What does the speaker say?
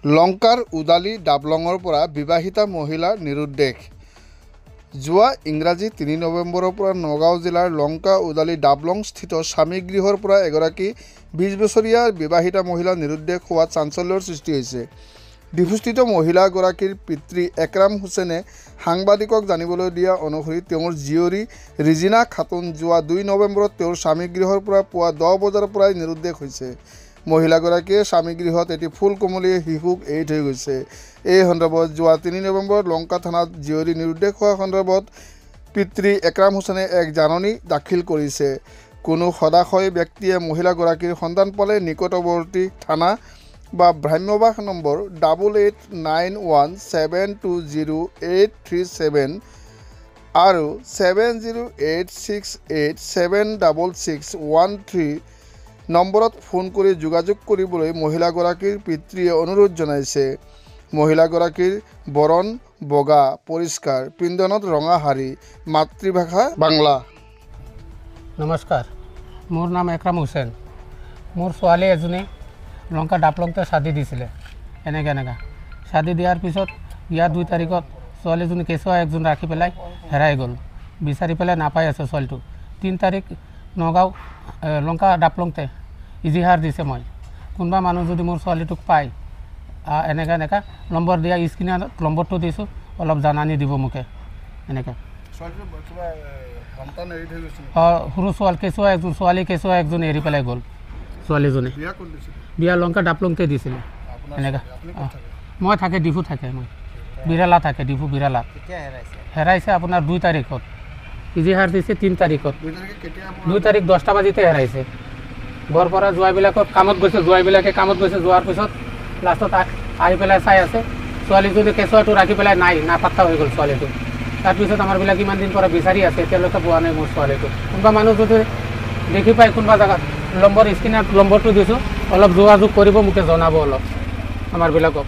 লংকাৰ উদালি ডাবলঙৰ পৰা বিবাহিতা মহিলা নিৰুদ্দেশ। যোৱা ইংৰাজী ৩ নৱেম্বৰৰ পৰা নগাঁও জিলাৰ লংকা উদালি ডাবলং স্থিত স্বামীগৃহৰ পৰা এগৰাকী ২০ বছৰীয়া বিবাহিতা মহিলা নিৰুদ্দেশ হোৱাত চাঞ্চল্যৰ সৃষ্টি হৈছে। ডিফুস্থিত মহিলাগৰাকীৰ পিতৃ একৰাম হুছেইনে সাংবাদিকক জানিবলৈ দিয়া অনুসৰি তেওঁৰ জীয়ৰী ৰিজিনা খাতুন যোৱা ২ নৱেম্বৰত তেওঁৰ স্বামীগৃহৰ পৰা পুৱা ১০ বজাৰ পৰাই নিৰুদ্দেশ হৈছে। মহিলাগৰাকীয়ে স্বামীগৃহত এটি ফুল কোমলীয়া শিশুক এৰি থৈ গৈছে। এই সন্দৰ্ভত যোৱা ৩ নৱেম্বৰত লংকা থানাত জীয়ৰী নিৰুদ্দেশ হোৱা সন্দৰ্ভত পিতৃ একৰাম হুছেইনে এক জাননী দাখিল কৰিছে। কোনো সদাশয় ব্যক্তিয়ে মহিলাগৰাকীৰ সন্ধান পালে নিকটৱৰ্তী থানা বা ভ্ৰাম্যবাস নম্বৰ 8891720837 আৰু 7086876613 নম্বৰত ফোন কৰি যোগাযোগ কৰিবলৈ মহিলাগৰাকীৰ পিতৃয়ে অনুৰোধ জনাইছে। মহিলাগৰাকীৰ বৰণ বগা, পৰিষ্কাৰ, পিন্ধনত ৰঙা শাৰী, মাতৃভাষা বাংলা। নমস্কাৰ, মোৰ নাম একৰাম হুছেইন। মোৰ ছোৱালী এজনী লংকা ডাবলংতে শাদি দিছিলে। এনেকৈ শাদি দিয়াৰ পিছত ইয়াৰ ২ তাৰিখত ছোৱালীজনী কেঁচুৱা একজন ৰাখি পেলাই হেৰাই গ'ল। বিচাৰি পেলাই নাপাই আছে ছোৱালীটো। ৩ তাৰিখ নগাঁও লংকা ডাবলংতে ইজিহাৰ দিছে মই, কোনোবা মানুহ যদি মোৰ ছোৱালীটোক পায় এনেকৈ নম্বৰ দিয়া স্ক্ৰীণত নম্বৰটো দিছোঁ, অলপ জাননী দিব মোকে। এনেকৈ সৰু কেঁচুৱা একজন কেঁচুৱা একজন এৰি পেলাই গ'ল। ছোৱালীজনী বিয়া লংকা ডাবলংতে দিছিলে। এনেকৈ মই থাকে ডিফু থাকে, মই বিৰালা থাকে, ডিফু বিৰালা। হেৰাইছে আপোনাৰ ২ তাৰিখত, ইজিহাৰ দিছে ৩ তাৰিখত। ২ তাৰিখ ১০টা বাজিতে হেৰাইছে। ঘৰৰ পৰা জোৱাইবিলাকক কামত গৈছে, জোৱাইবিলাকে কামত গৈছে। যোৱাৰ পিছত লাষ্টত আহি পেলাই চাই আছে ছোৱালীজনী কেঁচুৱাটো ৰাখি পেলাই নাই, নাপাত্তা হৈ গ'ল ছোৱালীটো। তাৰপিছত আমাৰবিলাক ইমান দিন পৰা বিচাৰি আছে, এতিয়ালৈকে পোৱা নাই মোৰ ছোৱালীটো। কোনোবা মানুহ যদি দেখি পায় কোনোবা জেগাত নম্বৰ স্ক্ৰীণত নম্বৰটো দিছোঁ, অলপ যোগাযোগ কৰিব, মোকে জনাব অলপ আমাৰবিলাকক।